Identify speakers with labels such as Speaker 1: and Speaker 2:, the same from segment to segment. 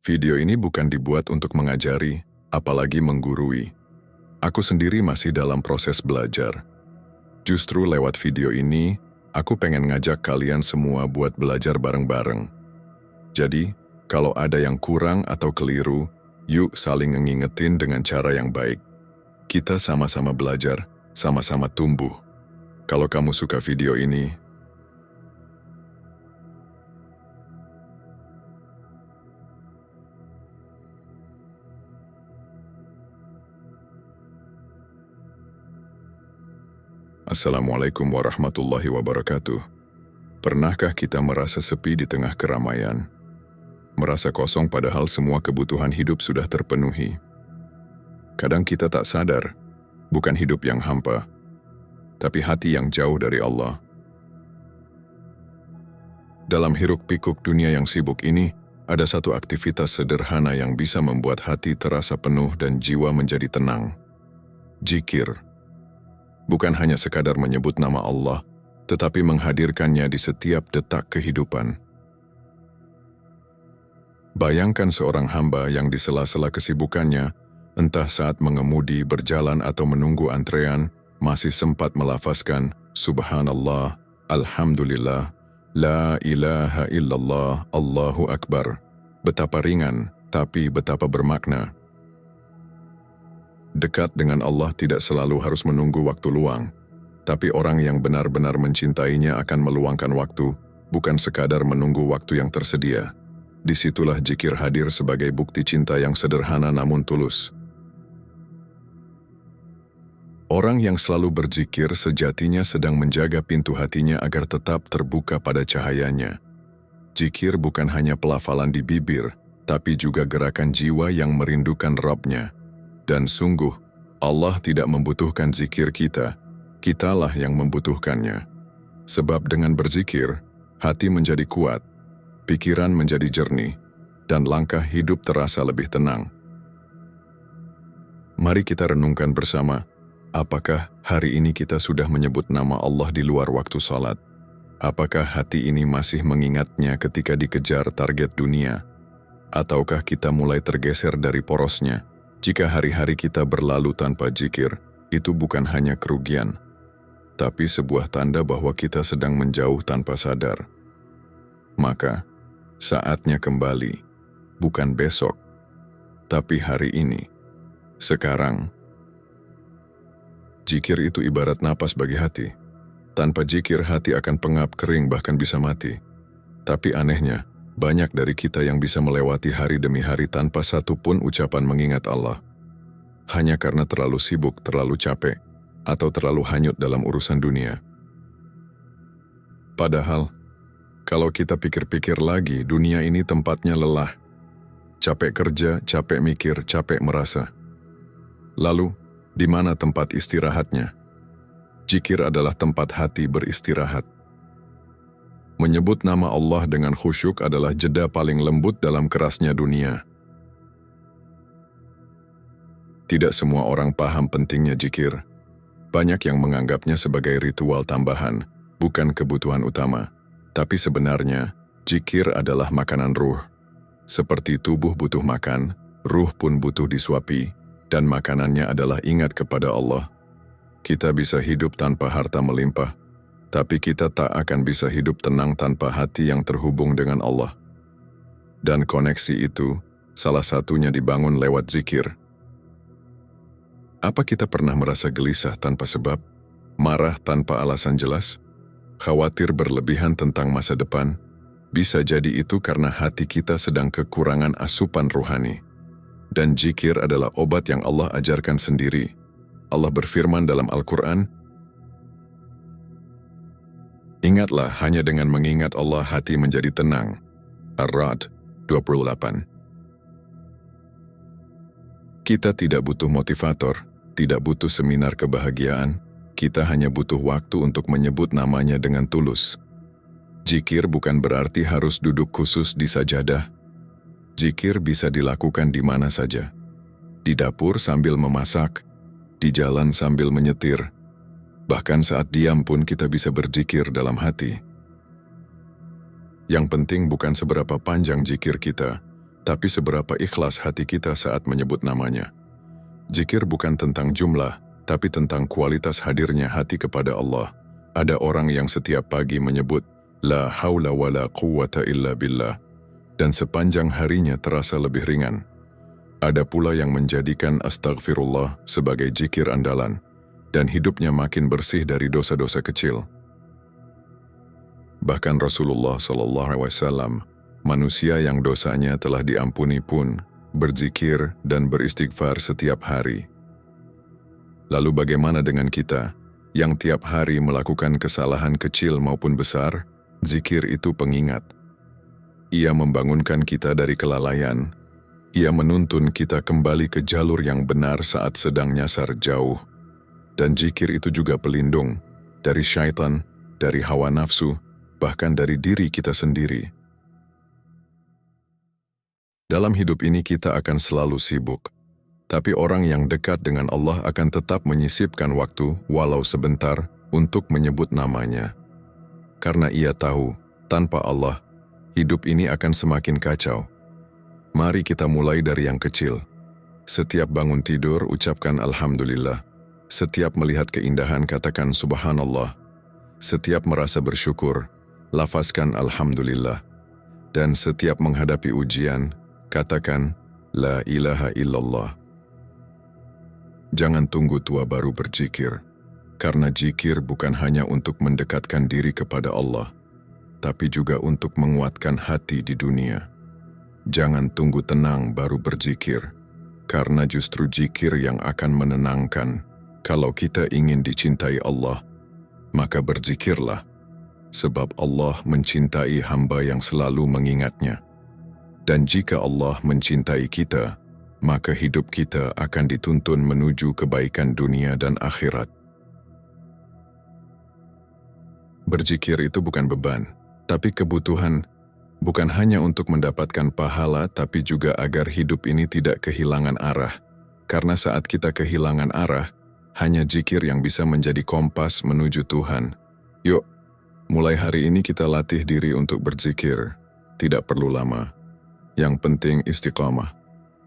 Speaker 1: Video ini bukan dibuat untuk mengajari, apalagi menggurui. Aku sendiri masih dalam proses belajar. Justru lewat video ini, aku pengen ngajak kalian semua buat belajar bareng-bareng. Jadi, kalau ada yang kurang atau keliru, yuk saling ngingetin dengan cara yang baik. Kita sama-sama belajar, sama-sama tumbuh. Kalau kamu suka video ini, Assalamualaikum warahmatullahi wabarakatuh. Pernahkah kita merasa sepi di tengah keramaian? Merasa kosong padahal semua kebutuhan hidup sudah terpenuhi. Kadang kita tak sadar, bukan hidup yang hampa, tapi hati yang jauh dari Allah. Dalam hiruk-pikuk dunia yang sibuk ini, ada satu aktivitas sederhana yang bisa membuat hati terasa penuh dan jiwa menjadi tenang. Zikir. Bukan hanya sekadar menyebut nama Allah, tetapi menghadirkannya di setiap detak kehidupan. Bayangkan seorang hamba yang di sela-sela kesibukannya, entah saat mengemudi, berjalan atau menunggu antrean, masih sempat melafazkan Subhanallah, Alhamdulillah, La ilaha illallah, Allahu Akbar. Betapa ringan, tapi betapa bermakna. Dekat dengan Allah tidak selalu harus menunggu waktu luang, tapi orang yang benar-benar mencintainya akan meluangkan waktu, bukan sekadar menunggu waktu yang tersedia. Disitulah zikir hadir sebagai bukti cinta yang sederhana namun tulus. Orang yang selalu berzikir sejatinya sedang menjaga pintu hatinya agar tetap terbuka pada cahayanya. Zikir bukan hanya pelafalan di bibir, tapi juga gerakan jiwa yang merindukan Rabb-Nya. Dan sungguh, Allah tidak membutuhkan zikir kita, kitalah yang membutuhkannya. Sebab dengan berzikir, hati menjadi kuat, pikiran menjadi jernih, dan langkah hidup terasa lebih tenang. Mari kita renungkan bersama, apakah hari ini kita sudah menyebut nama Allah di luar waktu salat? Apakah hati ini masih mengingatnya ketika dikejar target dunia? Ataukah kita mulai tergeser dari porosnya? Jika hari-hari kita berlalu tanpa zikir, itu bukan hanya kerugian, tapi sebuah tanda bahwa kita sedang menjauh tanpa sadar. Maka, saatnya kembali, bukan besok, tapi hari ini, sekarang. Zikir itu ibarat napas bagi hati. Tanpa zikir, hati akan pengap, kering, bahkan bisa mati. Tapi anehnya, banyak dari kita yang bisa melewati hari demi hari tanpa satu pun ucapan mengingat Allah. Hanya karena terlalu sibuk, terlalu capek, atau terlalu hanyut dalam urusan dunia. Padahal, kalau kita pikir-pikir lagi, dunia ini tempatnya lelah. Capek kerja, capek mikir, capek merasa. Lalu, di mana tempat istirahatnya? Zikir adalah tempat hati beristirahat. Menyebut nama Allah dengan khusyuk adalah jeda paling lembut dalam kerasnya dunia. Tidak semua orang paham pentingnya zikir. Banyak yang menganggapnya sebagai ritual tambahan, bukan kebutuhan utama. Tapi sebenarnya, zikir adalah makanan ruh. Seperti tubuh butuh makan, ruh pun butuh disuapi, dan makanannya adalah ingat kepada Allah. Kita bisa hidup tanpa harta melimpah, tapi kita tak akan bisa hidup tenang tanpa hati yang terhubung dengan Allah. Dan koneksi itu, salah satunya dibangun lewat zikir. Apa kita pernah merasa gelisah tanpa sebab? Marah tanpa alasan jelas? Khawatir berlebihan tentang masa depan? Bisa jadi itu karena hati kita sedang kekurangan asupan rohani. Dan zikir adalah obat yang Allah ajarkan sendiri. Allah berfirman dalam Al-Quran, "Ingatlah, hanya dengan mengingat Allah hati menjadi tenang." Ar-Ra'd 28. Kita tidak butuh motivator, tidak butuh seminar kebahagiaan, kita hanya butuh waktu untuk menyebut namanya dengan tulus. Zikir bukan berarti harus duduk khusus di sajadah. Zikir bisa dilakukan di mana saja. Di dapur sambil memasak, di jalan sambil menyetir, bahkan saat diam pun kita bisa berzikir dalam hati. Yang penting bukan seberapa panjang zikir kita, tapi seberapa ikhlas hati kita saat menyebut namanya. Zikir bukan tentang jumlah, tapi tentang kualitas hadirnya hati kepada Allah. Ada orang yang setiap pagi menyebut, La haula wa la quwwata illa billah, dan sepanjang harinya terasa lebih ringan. Ada pula yang menjadikan astaghfirullah sebagai zikir andalan, dan hidupnya makin bersih dari dosa-dosa kecil. Bahkan Rasulullah SAW, manusia yang dosanya telah diampuni pun, berzikir dan beristighfar setiap hari. Lalu bagaimana dengan kita, yang tiap hari melakukan kesalahan kecil maupun besar? Zikir itu pengingat. Ia membangunkan kita dari kelalaian. Ia menuntun kita kembali ke jalur yang benar saat sedang nyasar jauh. Dan zikir itu juga pelindung dari syaitan, dari hawa nafsu, bahkan dari diri kita sendiri. Dalam hidup ini kita akan selalu sibuk, tapi orang yang dekat dengan Allah akan tetap menyisipkan waktu, walau sebentar, untuk menyebut namanya. Karena ia tahu, tanpa Allah, hidup ini akan semakin kacau. Mari kita mulai dari yang kecil. Setiap bangun tidur, ucapkan Alhamdulillah. Setiap melihat keindahan, katakan Subhanallah. Setiap merasa bersyukur, lafazkan Alhamdulillah. Dan setiap menghadapi ujian, katakan La ilaha illallah. Jangan tunggu tua baru berzikir, karena zikir bukan hanya untuk mendekatkan diri kepada Allah, tapi juga untuk menguatkan hati di dunia. Jangan tunggu tenang baru berzikir, karena justru zikir yang akan menenangkan. Kalau kita ingin dicintai Allah, maka berzikirlah, sebab Allah mencintai hamba yang selalu mengingatnya. Dan jika Allah mencintai kita, maka hidup kita akan dituntun menuju kebaikan dunia dan akhirat. Berzikir itu bukan beban, tapi kebutuhan, bukan hanya untuk mendapatkan pahala, tapi juga agar hidup ini tidak kehilangan arah. Karena saat kita kehilangan arah, hanya zikir yang bisa menjadi kompas menuju Tuhan. Yuk, mulai hari ini kita latih diri untuk berzikir. Tidak perlu lama. Yang penting istiqamah.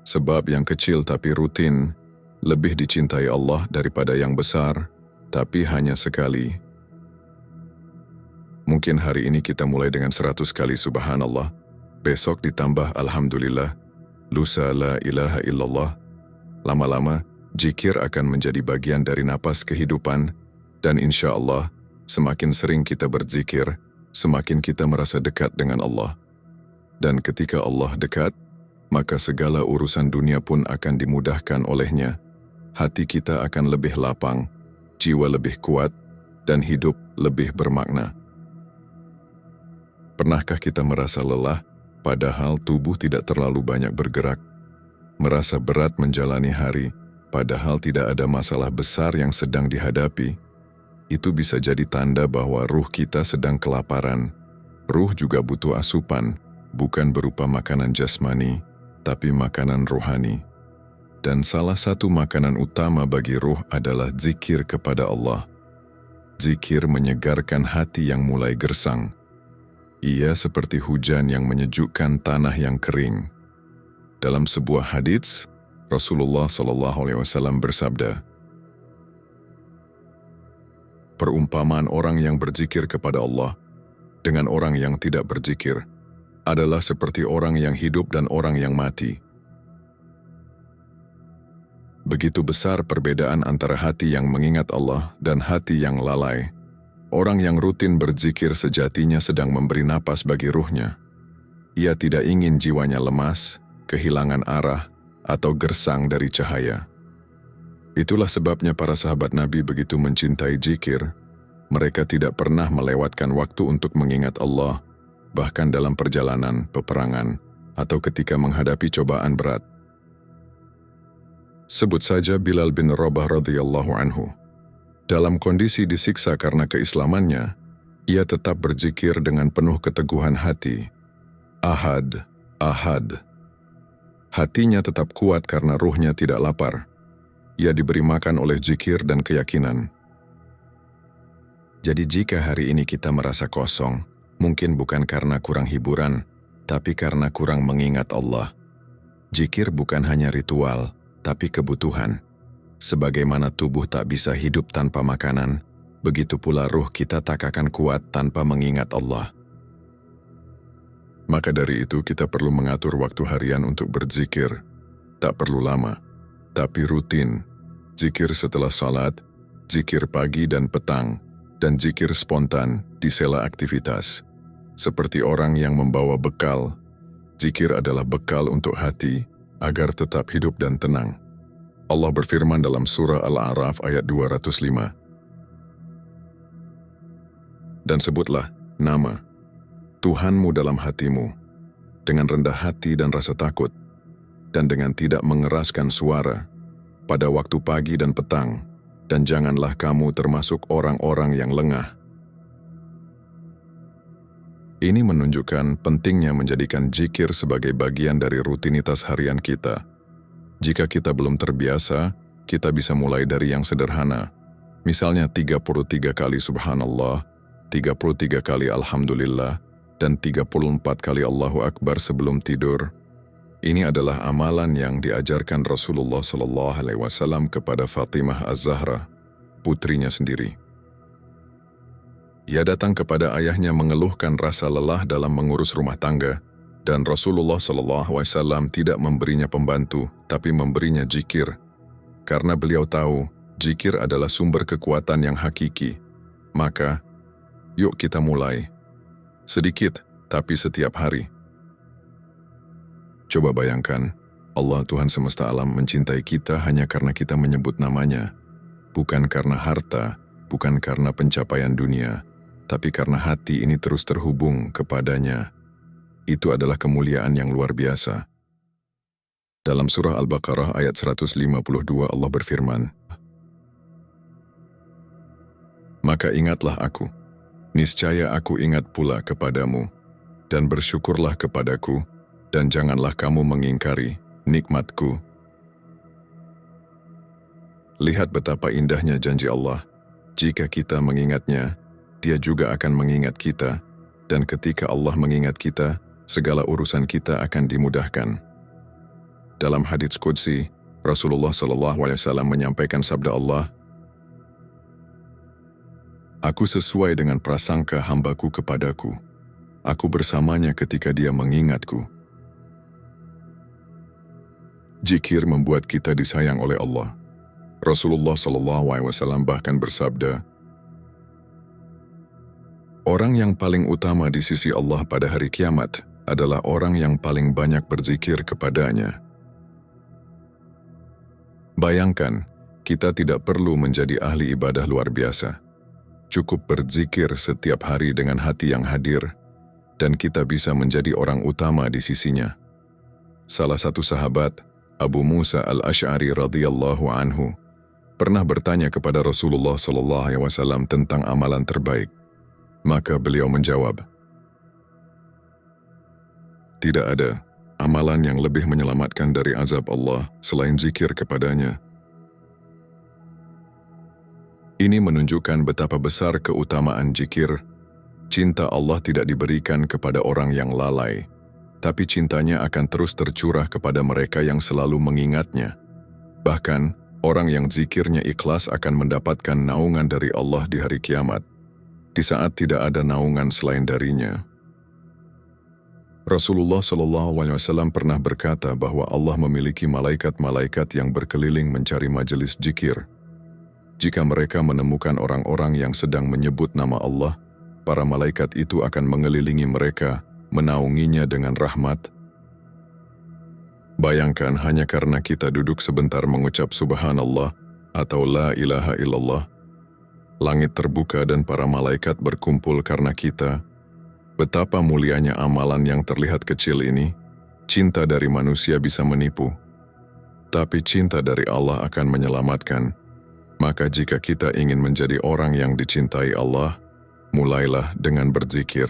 Speaker 1: Sebab yang kecil tapi rutin, lebih dicintai Allah daripada yang besar, tapi hanya sekali. Mungkin hari ini kita mulai dengan 100 kali Subhanallah, besok ditambah Alhamdulillah, lusa La ilaha illallah. Lama-lama, zikir akan menjadi bagian dari napas kehidupan, dan insya Allah, semakin sering kita berzikir, semakin kita merasa dekat dengan Allah. Dan ketika Allah dekat, maka segala urusan dunia pun akan dimudahkan olehnya. Hati kita akan lebih lapang, jiwa lebih kuat, dan hidup lebih bermakna. Pernahkah kita merasa lelah, padahal tubuh tidak terlalu banyak bergerak? Merasa berat menjalani hari, padahal tidak ada masalah besar yang sedang dihadapi? Itu bisa jadi tanda bahwa ruh kita sedang kelaparan. Ruh juga butuh asupan, bukan berupa makanan jasmani, tapi makanan rohani. Dan salah satu makanan utama bagi ruh adalah zikir kepada Allah. Zikir menyegarkan hati yang mulai gersang. Ia seperti hujan yang menyejukkan tanah yang kering. Dalam sebuah hadits, Rasulullah SAW bersabda, perumpamaan orang yang berzikir kepada Allah dengan orang yang tidak berzikir adalah seperti orang yang hidup dan orang yang mati. Begitu besar perbedaan antara hati yang mengingat Allah dan hati yang lalai. Orang yang rutin berzikir sejatinya sedang memberi napas bagi ruhnya. Ia tidak ingin jiwanya lemas, kehilangan arah, atau gersang dari cahaya. Itulah sebabnya para sahabat Nabi begitu mencintai zikir. Mereka tidak pernah melewatkan waktu untuk mengingat Allah, bahkan dalam perjalanan, peperangan, atau ketika menghadapi cobaan berat. Sebut saja Bilal bin Rabah radhiyallahu anhu. Dalam kondisi disiksa karena keislamannya, ia tetap berzikir dengan penuh keteguhan hati. Ahad, Ahad. Hatinya tetap kuat karena ruhnya tidak lapar. Ia diberi makan oleh zikir dan keyakinan. Jadi jika hari ini kita merasa kosong, mungkin bukan karena kurang hiburan, tapi karena kurang mengingat Allah. Zikir bukan hanya ritual, tapi kebutuhan. Sebagaimana tubuh tak bisa hidup tanpa makanan, begitu pula ruh kita tak akan kuat tanpa mengingat Allah. Maka dari itu kita perlu mengatur waktu harian untuk berzikir. Tak perlu lama, tapi rutin. Zikir setelah salat, zikir pagi dan petang, dan zikir spontan di sela aktivitas. Seperti orang yang membawa bekal, zikir adalah bekal untuk hati agar tetap hidup dan tenang. Allah berfirman dalam surah Al-A'raf ayat 205. Dan sebutlah nama Tuhanmu dalam hatimu, dengan rendah hati dan rasa takut, dan dengan tidak mengeraskan suara, pada waktu pagi dan petang, dan janganlah kamu termasuk orang-orang yang lengah. Ini menunjukkan pentingnya menjadikan zikir sebagai bagian dari rutinitas harian kita. Jika kita belum terbiasa, kita bisa mulai dari yang sederhana. Misalnya 33 kali subhanallah, 33 kali alhamdulillah, dan 34 kali Allahu Akbar sebelum tidur. Ini adalah amalan yang diajarkan Rasulullah SAW kepada Fatimah Az-Zahra, putrinya sendiri. Ia datang kepada ayahnya mengeluhkan rasa lelah dalam mengurus rumah tangga, dan Rasulullah SAW tidak memberinya pembantu, tapi memberinya zikir. Karena beliau tahu, zikir adalah sumber kekuatan yang hakiki. Maka, yuk kita mulai. Sedikit, tapi setiap hari. Coba bayangkan, Allah Tuhan semesta alam mencintai kita hanya karena kita menyebut namanya. Bukan karena harta, bukan karena pencapaian dunia, tapi karena hati ini terus terhubung kepadanya. Itu adalah kemuliaan yang luar biasa. Dalam surah Al-Baqarah ayat 152 Allah berfirman, "Maka ingatlah aku, niscaya aku ingat pula kepadamu, dan bersyukurlah kepadaku, dan janganlah kamu mengingkari nikmatku." Lihat betapa indahnya janji Allah. Jika kita mengingatnya, Dia juga akan mengingat kita, dan ketika Allah mengingat kita, segala urusan kita akan dimudahkan. Dalam hadits qudsi, Rasulullah SAW menyampaikan sabda Allah, "Aku sesuai dengan prasangka hambaku kepadaku. Aku bersamanya ketika dia mengingatku." Zikir membuat kita disayang oleh Allah. Rasulullah SAW bahkan bersabda, "Orang yang paling utama di sisi Allah pada hari kiamat adalah orang yang paling banyak berzikir kepadanya." Bayangkan, kita tidak perlu menjadi ahli ibadah luar biasa. Cukup berzikir setiap hari dengan hati yang hadir, dan kita bisa menjadi orang utama di sisinya. Salah satu sahabat, Abu Musa Al-Asy'ari radhiyallahu anhu, pernah bertanya kepada Rasulullah SAW tentang amalan terbaik. Maka beliau menjawab, "Tidak ada amalan yang lebih menyelamatkan dari azab Allah selain zikir kepadanya." Ini menunjukkan betapa besar keutamaan zikir. Cinta Allah tidak diberikan kepada orang yang lalai, tapi cintanya akan terus tercurah kepada mereka yang selalu mengingatnya. Bahkan, orang yang zikirnya ikhlas akan mendapatkan naungan dari Allah di hari kiamat, di saat tidak ada naungan selain darinya. Rasulullah SAW pernah berkata bahwa Allah memiliki malaikat-malaikat yang berkeliling mencari majelis zikir. Jika mereka menemukan orang-orang yang sedang menyebut nama Allah, para malaikat itu akan mengelilingi mereka, menaunginya dengan rahmat. Bayangkan hanya karena kita duduk sebentar mengucap subhanallah atau la ilaha illallah, langit terbuka dan para malaikat berkumpul karena kita. Betapa mulianya amalan yang terlihat kecil ini. Cinta dari manusia bisa menipu, tapi cinta dari Allah akan menyelamatkan. Maka jika kita ingin menjadi orang yang dicintai Allah, mulailah dengan berzikir.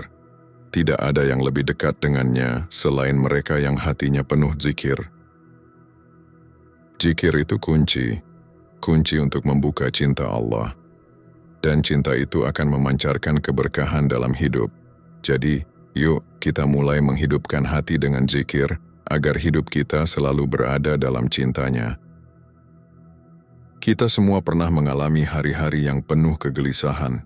Speaker 1: Tidak ada yang lebih dekat dengannya selain mereka yang hatinya penuh zikir. Zikir itu kunci untuk membuka cinta Allah. Dan cinta itu akan memancarkan keberkahan dalam hidup. Jadi, yuk kita mulai menghidupkan hati dengan zikir agar hidup kita selalu berada dalam cintanya. Kita semua pernah mengalami hari-hari yang penuh kegelisahan,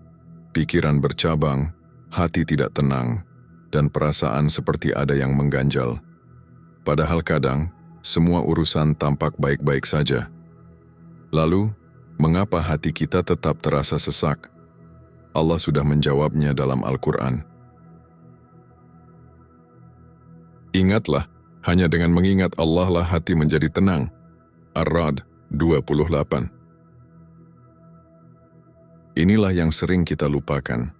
Speaker 1: pikiran bercabang, hati tidak tenang, dan perasaan seperti ada yang mengganjal. Padahal kadang, semua urusan tampak baik-baik saja. Lalu, mengapa hati kita tetap terasa sesak? Allah sudah menjawabnya dalam Al-Quran. Ingatlah, hanya dengan mengingat Allah lah hati menjadi tenang. Ar-Ra'd 28. Inilah yang sering kita lupakan.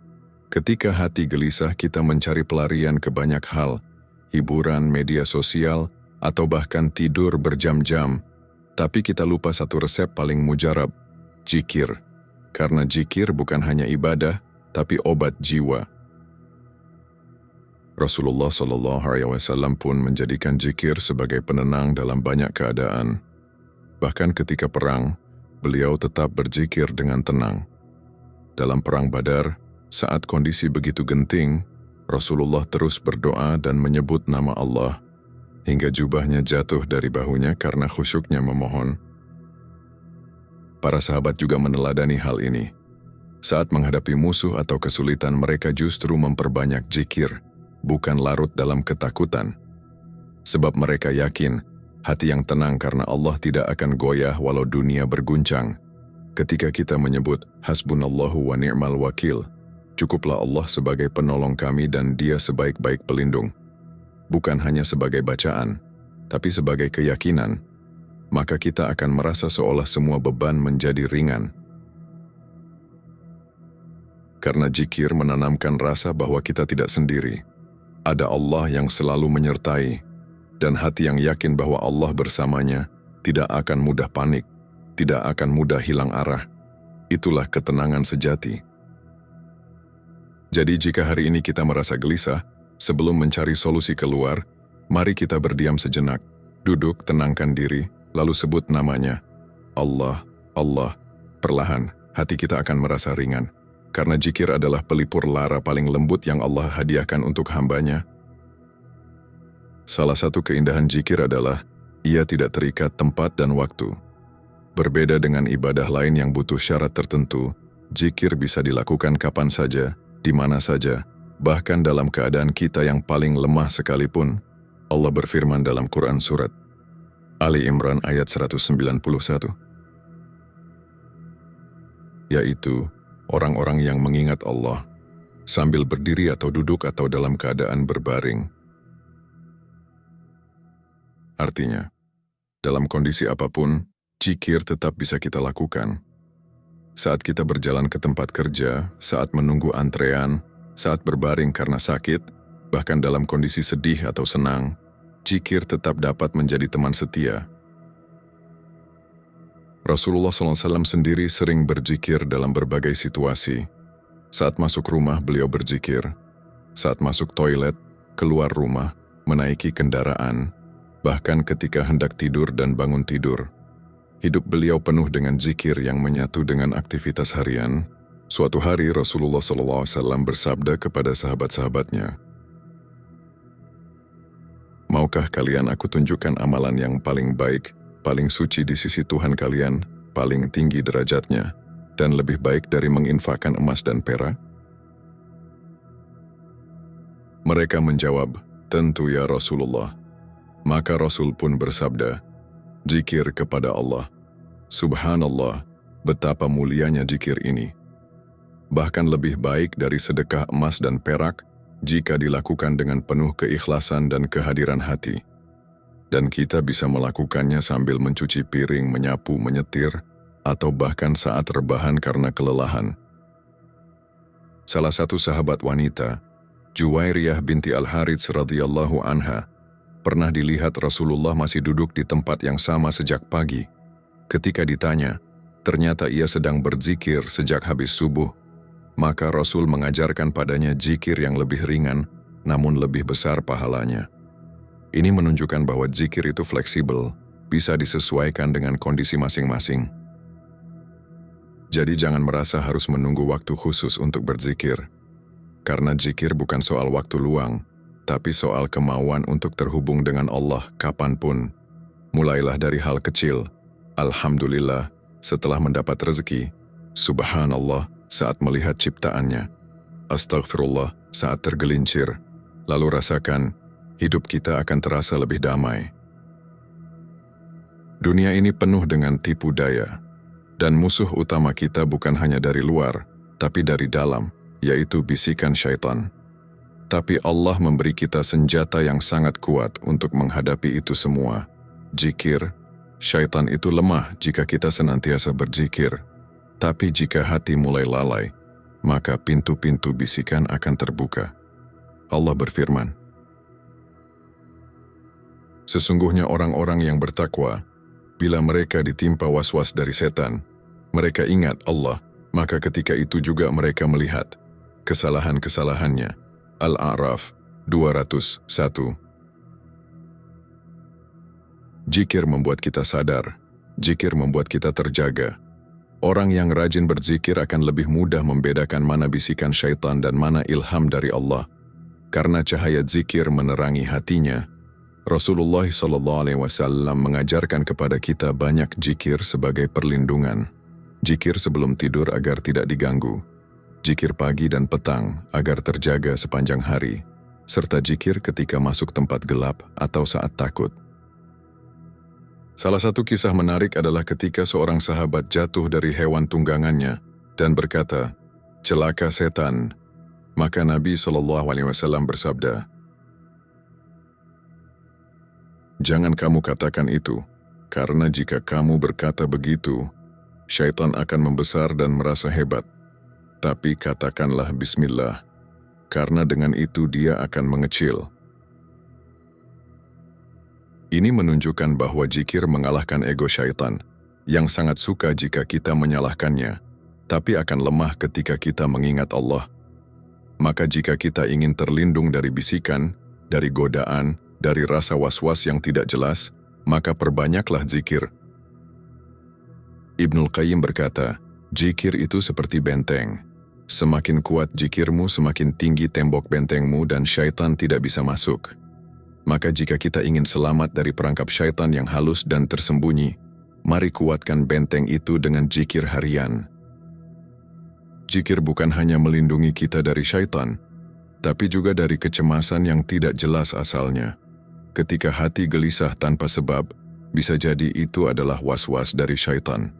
Speaker 1: Ketika hati gelisah, kita mencari pelarian ke banyak hal, hiburan, media sosial, atau bahkan tidur berjam-jam. Tapi kita lupa satu resep paling mujarab, zikir. Karena zikir bukan hanya ibadah, tapi obat jiwa. Rasulullah SAW pun menjadikan zikir sebagai penenang dalam banyak keadaan. Bahkan ketika perang, beliau tetap berzikir dengan tenang. Dalam perang Badar, saat kondisi begitu genting, Rasulullah terus berdoa dan menyebut nama Allah, hingga jubahnya jatuh dari bahunya karena khusyuknya memohon. Para sahabat juga meneladani hal ini. Saat menghadapi musuh atau kesulitan, mereka justru memperbanyak zikir, bukan larut dalam ketakutan. Sebab mereka yakin, hati yang tenang karena Allah tidak akan goyah walau dunia berguncang. Ketika kita menyebut, Hasbunallahu wa ni'mal wakil, cukuplah Allah sebagai penolong kami dan Dia sebaik-baik pelindung. Bukan hanya sebagai bacaan, tapi sebagai keyakinan, maka kita akan merasa seolah semua beban menjadi ringan. Karena zikir menanamkan rasa bahwa kita tidak sendiri. Ada Allah yang selalu menyertai, dan hati yang yakin bahwa Allah bersamanya tidak akan mudah panik, tidak akan mudah hilang arah. Itulah ketenangan sejati. Jadi jika hari ini kita merasa gelisah, sebelum mencari solusi keluar, mari kita berdiam sejenak, duduk, tenangkan diri, lalu sebut namanya. Allah, Allah. Perlahan, hati kita akan merasa ringan. Karena zikir adalah pelipur lara paling lembut yang Allah hadiahkan untuk hambanya. Salah satu keindahan zikir adalah, ia tidak terikat tempat dan waktu. Berbeda dengan ibadah lain yang butuh syarat tertentu, zikir bisa dilakukan kapan saja, di mana saja, bahkan dalam keadaan kita yang paling lemah sekalipun. Allah berfirman dalam Quran Surat Ali Imran ayat 191, yaitu, orang-orang yang mengingat Allah, sambil berdiri atau duduk atau dalam keadaan berbaring. Artinya, dalam kondisi apapun, zikir tetap bisa kita lakukan. Saat kita berjalan ke tempat kerja, saat menunggu antrean, saat berbaring karena sakit, bahkan dalam kondisi sedih atau senang, zikir tetap dapat menjadi teman setia. Rasulullah SAW sendiri sering berzikir dalam berbagai situasi. Saat masuk rumah, beliau berzikir. Saat masuk toilet, keluar rumah, menaiki kendaraan, bahkan ketika hendak tidur dan bangun tidur. Hidup beliau penuh dengan zikir yang menyatu dengan aktivitas harian. Suatu hari Rasulullah SAW bersabda kepada sahabat-sahabatnya, "Maukah kalian aku tunjukkan amalan yang paling baik, paling suci di sisi Tuhan kalian, paling tinggi derajatnya, dan lebih baik dari menginfakkan emas dan perak?" Mereka menjawab, "Tentu ya Rasulullah." Maka Rasul pun bersabda, "Zikir kepada Allah. Subhanallah, betapa mulianya zikir ini. Bahkan lebih baik dari sedekah emas dan perak jika dilakukan dengan penuh keikhlasan dan kehadiran hati. Dan kita bisa melakukannya sambil mencuci piring, menyapu, menyetir, atau bahkan saat rebahan karena kelelahan." Salah satu sahabat wanita, Juwairiyah binti Al-Harits radhiyallahu anha, pernah dilihat Rasulullah masih duduk di tempat yang sama sejak pagi. Ketika ditanya, ternyata ia sedang berzikir sejak habis subuh. Maka Rasul mengajarkan padanya zikir yang lebih ringan, namun lebih besar pahalanya. Ini menunjukkan bahwa zikir itu fleksibel, bisa disesuaikan dengan kondisi masing-masing. Jadi jangan merasa harus menunggu waktu khusus untuk berzikir. Karena zikir bukan soal waktu luang, tapi soal kemauan untuk terhubung dengan Allah kapanpun. Mulailah dari hal kecil. Alhamdulillah, setelah mendapat rezeki. Subhanallah, saat melihat ciptaannya. Astaghfirullah, saat tergelincir. Lalu rasakan, hidup kita akan terasa lebih damai. Dunia ini penuh dengan tipu daya. Dan musuh utama kita bukan hanya dari luar, tapi dari dalam, yaitu bisikan syaitan. Tapi Allah memberi kita senjata yang sangat kuat untuk menghadapi itu semua. Zikir. Syaitan itu lemah jika kita senantiasa berzikir. Tapi jika hati mulai lalai, maka pintu-pintu bisikan akan terbuka. Allah berfirman, sesungguhnya orang-orang yang bertakwa, bila mereka ditimpa was-was dari setan, mereka ingat Allah, maka ketika itu juga mereka melihat kesalahan-kesalahannya. Al-A'raf 201. Zikir membuat kita sadar, zikir membuat kita terjaga. Orang yang rajin berzikir akan lebih mudah membedakan mana bisikan syaitan dan mana ilham dari Allah. Karena cahaya zikir menerangi hatinya, Rasulullah SAW mengajarkan kepada kita banyak zikir sebagai perlindungan. Zikir sebelum tidur agar tidak diganggu. Zikir pagi dan petang agar terjaga sepanjang hari. Serta zikir ketika masuk tempat gelap atau saat takut. Salah satu kisah menarik adalah ketika seorang sahabat jatuh dari hewan tunggangannya dan berkata, "Celaka setan." Maka Nabi SAW bersabda, "Jangan kamu katakan itu, karena jika kamu berkata begitu, syaitan akan membesar dan merasa hebat. Tapi katakanlah bismillah, karena dengan itu dia akan mengecil." Ini menunjukkan bahwa zikir mengalahkan ego syaitan, yang sangat suka jika kita menyalahkannya, tapi akan lemah ketika kita mengingat Allah. Maka jika kita ingin terlindung dari bisikan, dari godaan, dari rasa was-was yang tidak jelas, maka perbanyaklah zikir. Ibnul Qayyim berkata, zikir itu seperti benteng. Semakin kuat zikirmu, semakin tinggi tembok bentengmu dan syaitan tidak bisa masuk. Maka jika kita ingin selamat dari perangkap syaitan yang halus dan tersembunyi, mari kuatkan benteng itu dengan zikir harian. Zikir bukan hanya melindungi kita dari syaitan, tapi juga dari kecemasan yang tidak jelas asalnya. Ketika hati gelisah tanpa sebab, bisa jadi itu adalah was-was dari syaitan.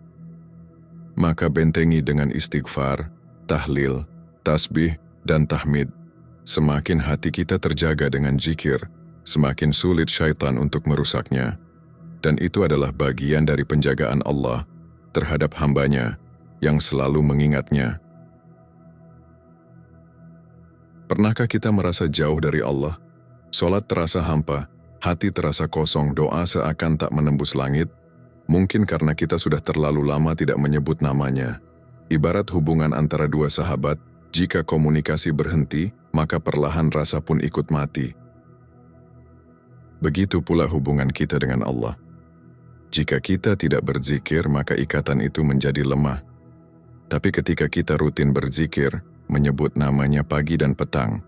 Speaker 1: Maka bentengi dengan istighfar, tahlil, tasbih, dan tahmid. Semakin hati kita terjaga dengan zikir, semakin sulit syaitan untuk merusaknya. Dan itu adalah bagian dari penjagaan Allah terhadap hambanya yang selalu mengingatnya. Pernahkah kita merasa jauh dari Allah? Salat terasa hampa, hati terasa kosong, doa seakan tak menembus langit? Mungkin karena kita sudah terlalu lama tidak menyebut namanya. Ibarat hubungan antara dua sahabat, jika komunikasi berhenti, maka perlahan rasa pun ikut mati. Begitu pula hubungan kita dengan Allah. Jika kita tidak berzikir, maka ikatan itu menjadi lemah. Tapi ketika kita rutin berzikir, menyebut namanya pagi dan petang,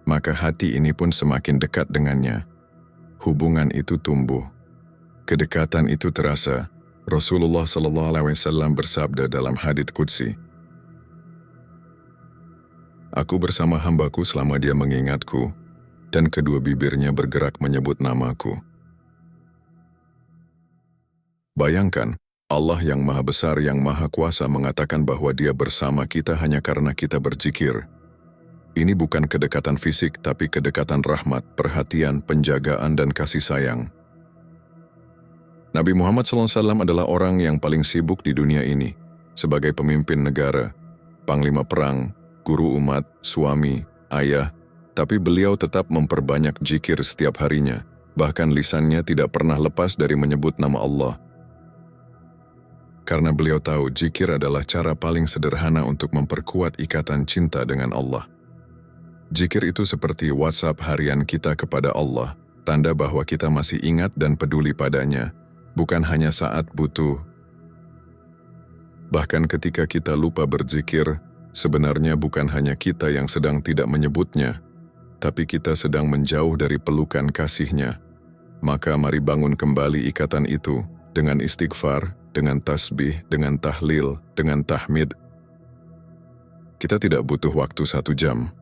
Speaker 1: maka hati ini pun semakin dekat dengannya. Hubungan itu tumbuh. Kedekatan itu terasa. Rasulullah SAW bersabda dalam hadits qudsi, "Aku bersama hambaku selama dia mengingatku, dan kedua bibirnya bergerak menyebut namaku." Bayangkan, Allah yang Maha Besar, yang Maha Kuasa mengatakan bahwa Dia bersama kita hanya karena kita berzikir. Ini bukan kedekatan fisik, tapi kedekatan rahmat, perhatian, penjagaan, dan kasih sayang. Nabi Muhammad SAW adalah orang yang paling sibuk di dunia ini, sebagai pemimpin negara, panglima perang, guru umat, suami, ayah, tapi beliau tetap memperbanyak zikir setiap harinya, bahkan lisannya tidak pernah lepas dari menyebut nama Allah. Karena beliau tahu zikir adalah cara paling sederhana untuk memperkuat ikatan cinta dengan Allah. Zikir itu seperti WhatsApp harian kita kepada Allah, tanda bahwa kita masih ingat dan peduli padanya, bukan hanya saat butuh. Bahkan ketika kita lupa berzikir, sebenarnya bukan hanya kita yang sedang tidak menyebutnya, tapi kita sedang menjauh dari pelukan kasih-Nya. Maka mari bangun kembali ikatan itu dengan istighfar, dengan tasbih, dengan tahlil, dengan tahmid. Kita tidak butuh waktu 1 jam.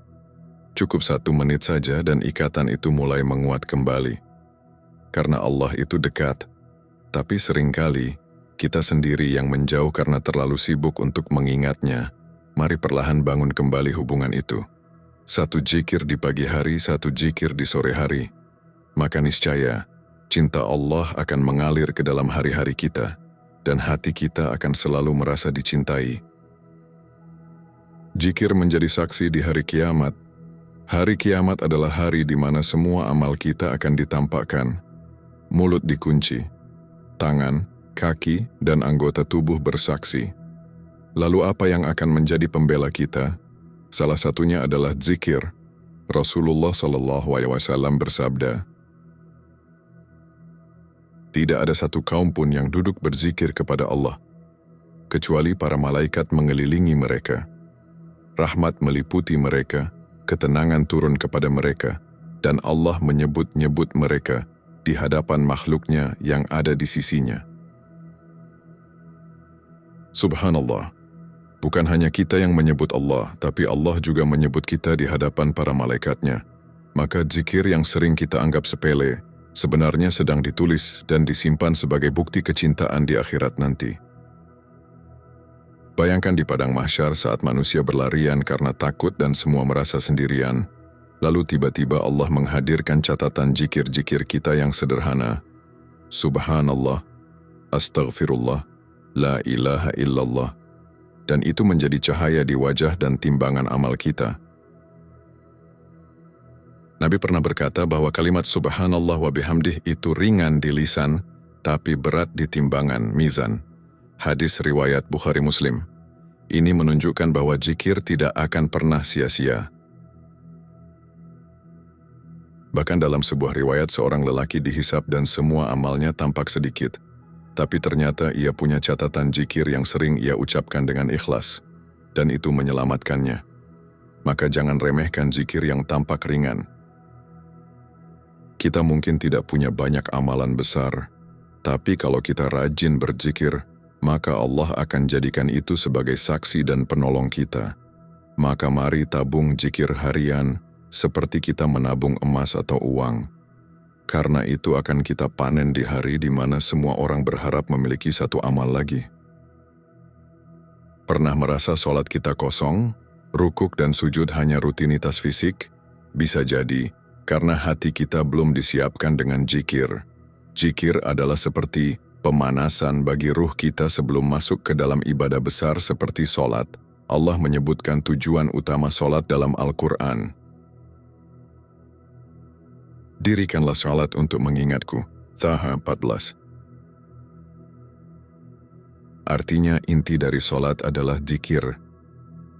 Speaker 1: Cukup 1 menit saja dan ikatan itu mulai menguat kembali. Karena Allah itu dekat, tapi seringkali kita sendiri yang menjauh karena terlalu sibuk untuk mengingatnya. Mari perlahan bangun kembali hubungan itu. 1 zikir di pagi hari, 1 zikir di sore hari. Maka niscaya, cinta Allah akan mengalir ke dalam hari-hari kita, dan hati kita akan selalu merasa dicintai. Zikir menjadi saksi di hari kiamat. Hari kiamat adalah hari di mana semua amal kita akan ditampakkan. Mulut dikunci, tangan, kaki, dan anggota tubuh bersaksi. Lalu apa yang akan menjadi pembela kita? Salah satunya adalah zikir. Rasulullah SAW bersabda, "Tidak ada satu kaum pun yang duduk berzikir kepada Allah, kecuali para malaikat mengelilingi mereka. Rahmat meliputi mereka, ketenangan turun kepada mereka, dan Allah menyebut-nyebut mereka di hadapan makhluknya yang ada di sisinya." Subhanallah, bukan hanya kita yang menyebut Allah, tapi Allah juga menyebut kita di hadapan para malaikatnya. Maka zikir yang sering kita anggap sepele, sebenarnya sedang ditulis dan disimpan sebagai bukti kecintaan di akhirat nanti. Bayangkan di padang mahsyar saat manusia berlarian karena takut dan semua merasa sendirian. Lalu tiba-tiba Allah menghadirkan catatan zikir-zikir kita yang sederhana. Subhanallah, astaghfirullah, la ilaha illallah. Dan itu menjadi cahaya di wajah dan timbangan amal kita. Nabi pernah berkata bahwa kalimat subhanallah wa bihamdih itu ringan di lisan, tapi berat di timbangan, mizan. Hadis riwayat Bukhari Muslim. Ini menunjukkan bahwa zikir tidak akan pernah sia-sia. Bahkan dalam sebuah riwayat seorang lelaki dihisap dan semua amalnya tampak sedikit. Tapi ternyata ia punya catatan zikir yang sering ia ucapkan dengan ikhlas, dan itu menyelamatkannya. Maka jangan remehkan zikir yang tampak ringan. Kita mungkin tidak punya banyak amalan besar, tapi kalau kita rajin berzikir, maka Allah akan jadikan itu sebagai saksi dan penolong kita. Maka mari tabung zikir harian, seperti kita menabung emas atau uang. Karena itu akan kita panen di hari di mana semua orang berharap memiliki satu amal lagi. Pernah merasa sholat kita kosong, rukuk dan sujud hanya rutinitas fisik? Bisa jadi, karena hati kita belum disiapkan dengan zikir. Zikir adalah seperti pemanasan bagi ruh kita sebelum masuk ke dalam ibadah besar seperti sholat. Allah menyebutkan tujuan utama sholat dalam Al-Quran. Dirikanlah salat untuk mengingatku. Taha 14. Artinya inti dari salat adalah zikir.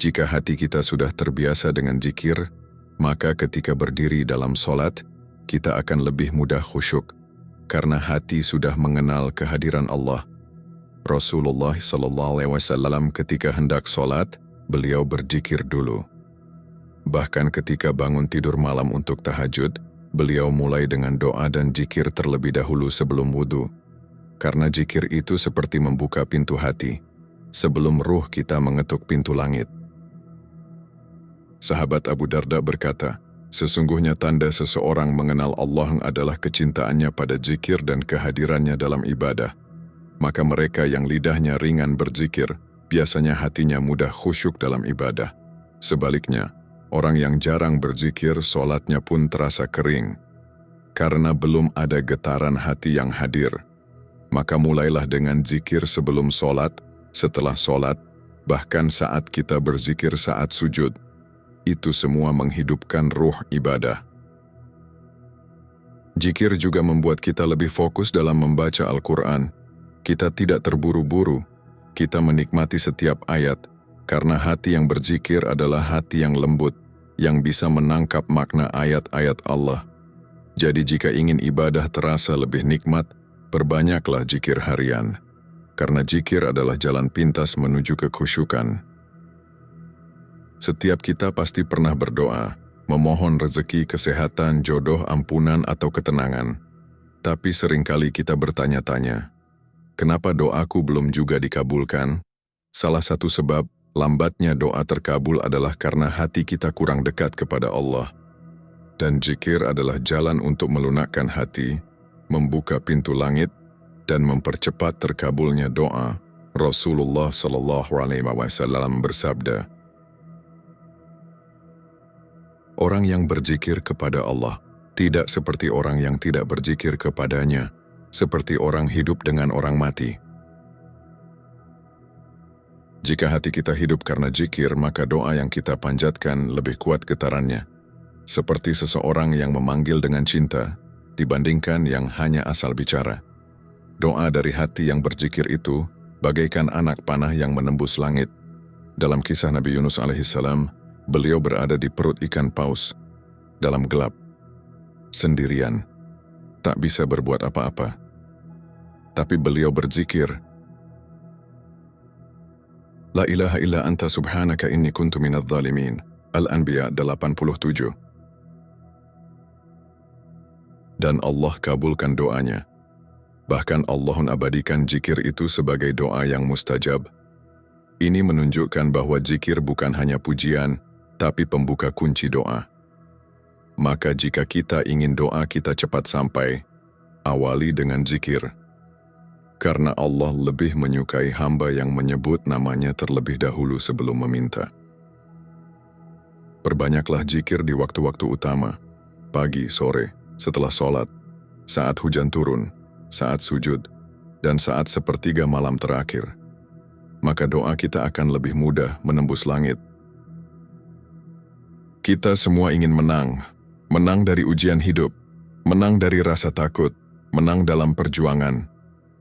Speaker 1: Jika hati kita sudah terbiasa dengan zikir, maka ketika berdiri dalam salat, kita akan lebih mudah khusyuk, karena hati sudah mengenal kehadiran Allah. Rasulullah SAW ketika hendak salat, beliau berzikir dulu. Bahkan ketika bangun tidur malam untuk tahajud, beliau mulai dengan doa dan zikir terlebih dahulu sebelum wudu. Karena zikir itu seperti membuka pintu hati, sebelum ruh kita mengetuk pintu langit. Sahabat Abu Darda berkata, sesungguhnya tanda seseorang mengenal Allah adalah kecintaannya pada zikir dan kehadirannya dalam ibadah. Maka mereka yang lidahnya ringan berzikir, biasanya hatinya mudah khusyuk dalam ibadah. Sebaliknya, orang yang jarang berzikir, sholatnya pun terasa kering. Karena belum ada getaran hati yang hadir. Maka mulailah dengan zikir sebelum sholat, setelah sholat, bahkan saat kita berzikir saat sujud. Itu semua menghidupkan ruh ibadah. Zikir juga membuat kita lebih fokus dalam membaca Al-Quran. Kita tidak terburu-buru, kita menikmati setiap ayat, karena hati yang berzikir adalah hati yang lembut, yang bisa menangkap makna ayat-ayat Allah. Jadi jika ingin ibadah terasa lebih nikmat, perbanyaklah zikir harian. Karena zikir adalah jalan pintas menuju kekhusyukan. Setiap kita pasti pernah berdoa, memohon rezeki, kesehatan, jodoh, ampunan, atau ketenangan. Tapi seringkali kita bertanya-tanya, kenapa doaku belum juga dikabulkan? Salah satu sebab lambatnya doa terkabul adalah karena hati kita kurang dekat kepada Allah. Dan zikir adalah jalan untuk melunakkan hati, membuka pintu langit, dan mempercepat terkabulnya doa. Rasulullah SAW bersabda, orang yang berzikir kepada Allah tidak seperti orang yang tidak berzikir kepadanya, seperti orang hidup dengan orang mati. Jika hati kita hidup karena zikir, maka doa yang kita panjatkan lebih kuat getarannya, seperti seseorang yang memanggil dengan cinta, dibandingkan yang hanya asal bicara. Doa dari hati yang berzikir itu bagaikan anak panah yang menembus langit. Dalam kisah Nabi Yunus alaihissalam, beliau berada di perut ikan paus, dalam gelap, sendirian, tak bisa berbuat apa-apa. Tapi beliau berzikir, La ilaha illa anta subhanaka inni kuntu minadh dhalimin. Al-Anbiya 87. Dan Allah kabulkan doanya. Bahkan Allah mengabadikan zikir itu sebagai doa yang mustajab. Ini menunjukkan bahwa zikir bukan hanya pujian, tapi pembuka kunci doa. Maka jika kita ingin doa kita cepat sampai, awali dengan zikir. Karena Allah lebih menyukai hamba yang menyebut namanya terlebih dahulu sebelum meminta. Perbanyaklah zikir di waktu-waktu utama, pagi, sore, setelah sholat, saat hujan turun, saat sujud, dan saat sepertiga malam terakhir. Maka doa kita akan lebih mudah menembus langit. Kita semua ingin menang dari ujian hidup, menang dari rasa takut, menang dalam perjuangan.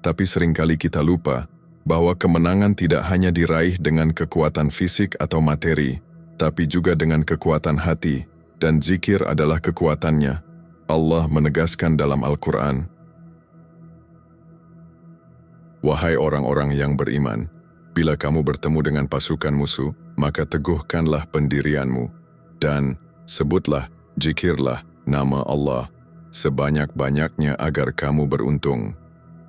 Speaker 1: Tapi seringkali kita lupa bahwa kemenangan tidak hanya diraih dengan kekuatan fisik atau materi, tapi juga dengan kekuatan hati, dan zikir adalah kekuatannya. Allah menegaskan dalam Al-Quran, Wahai orang-orang yang beriman, bila kamu bertemu dengan pasukan musuh, maka teguhkanlah pendirianmu, dan sebutlah, zikirlah nama Allah sebanyak-banyaknya agar kamu beruntung.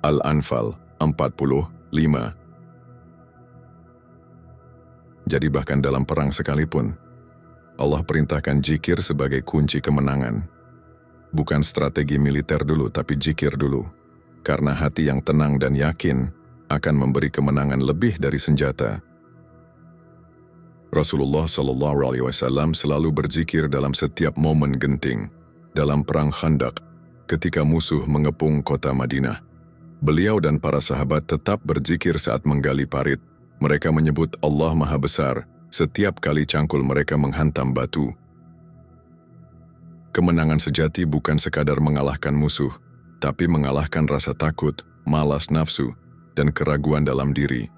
Speaker 1: Al-Anfal 45. Jadi bahkan dalam perang sekalipun, Allah perintahkan zikir sebagai kunci kemenangan. Bukan strategi militer dulu, tapi zikir dulu. Karena hati yang tenang dan yakin akan memberi kemenangan lebih dari senjata. Rasulullah SAW selalu berzikir dalam setiap momen genting. Dalam perang Khandaq, ketika musuh mengepung kota Madinah, beliau dan para sahabat tetap berzikir saat menggali parit. Mereka menyebut Allah Maha Besar setiap kali cangkul mereka menghantam batu. Kemenangan sejati bukan sekadar mengalahkan musuh, tapi mengalahkan rasa takut, malas nafsu, dan keraguan dalam diri.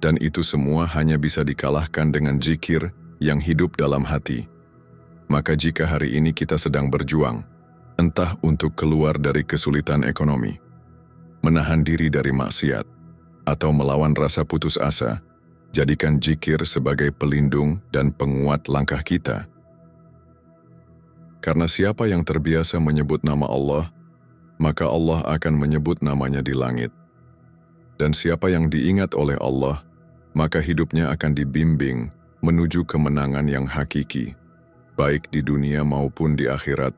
Speaker 1: Dan itu semua hanya bisa dikalahkan dengan zikir yang hidup dalam hati. Maka jika hari ini kita sedang berjuang, entah untuk keluar dari kesulitan ekonomi, menahan diri dari maksiat, atau melawan rasa putus asa, jadikan zikir sebagai pelindung dan penguat langkah kita. Karena siapa yang terbiasa menyebut nama Allah, maka Allah akan menyebut namanya di langit. Dan siapa yang diingat oleh Allah, maka hidupnya akan dibimbing menuju kemenangan yang hakiki, baik di dunia maupun di akhirat.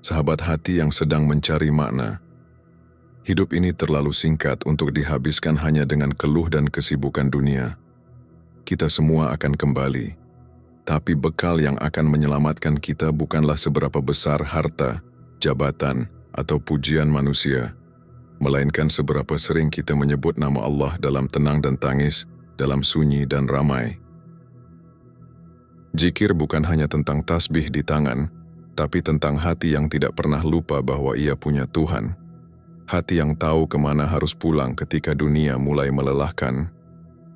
Speaker 1: Sahabat hati yang sedang mencari makna, hidup ini terlalu singkat untuk dihabiskan hanya dengan keluh dan kesibukan dunia. Kita semua akan kembali, tapi bekal yang akan menyelamatkan kita bukanlah seberapa besar harta, jabatan, atau pujian manusia, melainkan seberapa sering kita menyebut nama Allah dalam tenang dan tangis, dalam sunyi dan ramai. Zikir bukan hanya tentang tasbih di tangan, tapi tentang hati yang tidak pernah lupa bahwa ia punya Tuhan. Hati yang tahu kemana harus pulang ketika dunia mulai melelahkan.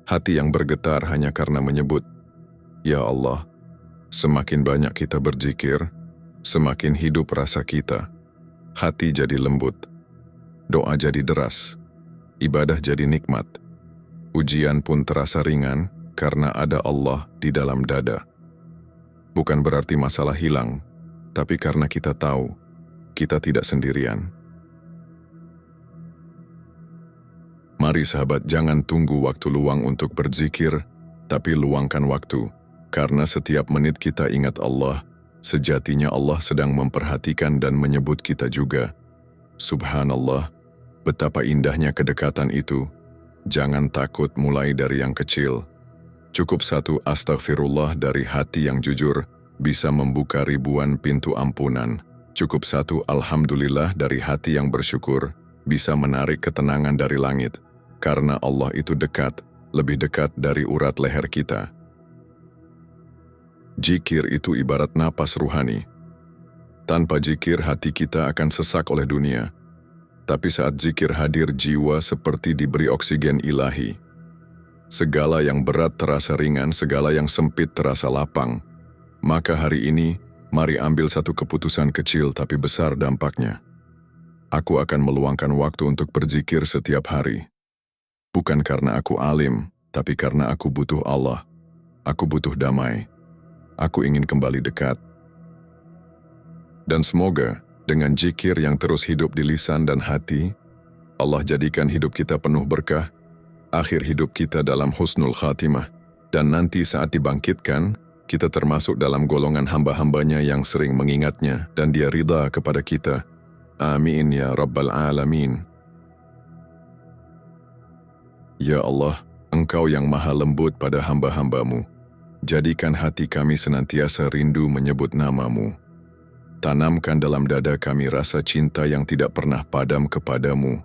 Speaker 1: Hati yang bergetar hanya karena menyebut, Ya Allah. Semakin banyak kita berzikir, semakin hidup rasa kita. Hati jadi lembut, doa jadi deras, ibadah jadi nikmat. Ujian pun terasa ringan karena ada Allah di dalam dada. Bukan berarti masalah hilang, tapi karena kita tahu kita tidak sendirian. Mari sahabat, jangan tunggu waktu luang untuk berzikir, tapi luangkan waktu. Karena setiap menit kita ingat Allah, sejatinya Allah sedang memperhatikan dan menyebut kita juga. Subhanallah, betapa indahnya kedekatan itu. Jangan takut mulai dari yang kecil. Cukup satu astagfirullah dari hati yang jujur, bisa membuka ribuan pintu ampunan. Cukup satu alhamdulillah dari hati yang bersyukur, bisa menarik ketenangan dari langit. Karena Allah itu dekat, lebih dekat dari urat leher kita. Zikir itu ibarat napas ruhani. Tanpa zikir hati kita akan sesak oleh dunia. Tapi saat zikir hadir, jiwa seperti diberi oksigen ilahi. Segala yang berat terasa ringan, segala yang sempit terasa lapang. Maka hari ini, mari ambil satu keputusan kecil tapi besar dampaknya. Aku akan meluangkan waktu untuk berzikir setiap hari. Bukan karena aku alim, tapi karena aku butuh Allah. Aku butuh damai. Aku ingin kembali dekat. Dan semoga dengan zikir yang terus hidup di lisan dan hati, Allah jadikan hidup kita penuh berkah, akhir hidup kita dalam husnul khatimah, dan nanti saat dibangkitkan, kita termasuk dalam golongan hamba-hambanya yang sering mengingatnya dan Dia ridha kepada kita. Amin ya Rabbal Alamin. Ya Allah, Engkau yang maha lembut pada hamba-hambamu. Jadikan hati kami senantiasa rindu menyebut nama-Mu. Tanamkan dalam dada kami rasa cinta yang tidak pernah padam kepadamu,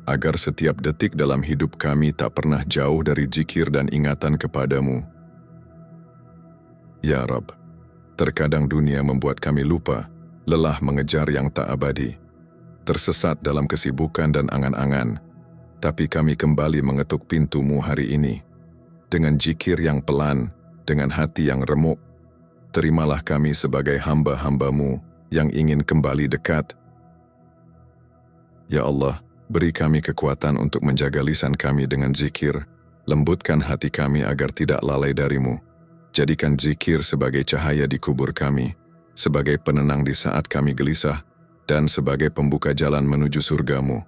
Speaker 1: agar setiap detik dalam hidup kami tak pernah jauh dari zikir dan ingatan kepadamu. Ya Rabb, terkadang dunia membuat kami lupa, lelah mengejar yang tak abadi, tersesat dalam kesibukan dan angan-angan, tapi kami kembali mengetuk pintu-Mu hari ini, dengan zikir yang pelan, dengan hati yang remuk. Terimalah kami sebagai hamba-hamba-Mu yang ingin kembali dekat. Ya Allah, beri kami kekuatan untuk menjaga lisan kami dengan zikir, lembutkan hati kami agar tidak lalai dari-Mu. Jadikan zikir sebagai cahaya di kubur kami, sebagai penenang di saat kami gelisah, dan sebagai pembuka jalan menuju surga-Mu.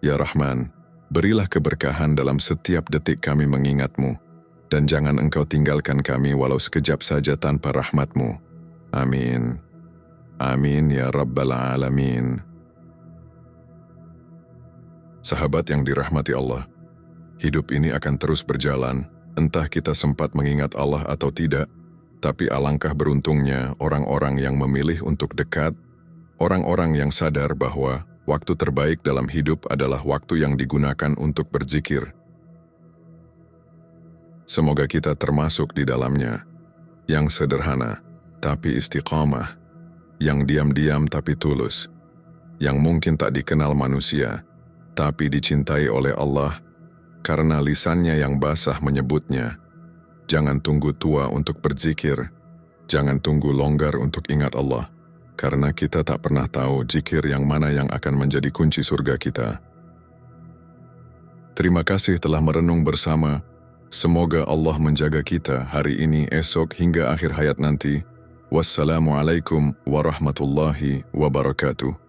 Speaker 1: Ya Rahman, berilah keberkahan dalam setiap detik kami mengingat-Mu, dan jangan Engkau tinggalkan kami walau sekejap saja tanpa rahmat-Mu. Amin. Amin ya Rabbal Alamin. Sahabat yang dirahmati Allah, hidup ini akan terus berjalan, entah kita sempat mengingat Allah atau tidak, tapi alangkah beruntungnya orang-orang yang memilih untuk dekat, orang-orang yang sadar bahwa waktu terbaik dalam hidup adalah waktu yang digunakan untuk berzikir. Semoga kita termasuk di dalamnya, yang sederhana tapi istiqamah, yang diam-diam tapi tulus, yang mungkin tak dikenal manusia, tapi dicintai oleh Allah, karena lisannya yang basah menyebutnya. Jangan tunggu tua untuk berzikir, jangan tunggu longgar untuk ingat Allah, karena kita tak pernah tahu zikir yang mana yang akan menjadi kunci surga kita. Terima kasih telah merenung bersama. Semoga Allah menjaga kita hari ini, esok, hingga akhir hayat nanti. Wassalamualaikum warahmatullahi wabarakatuh.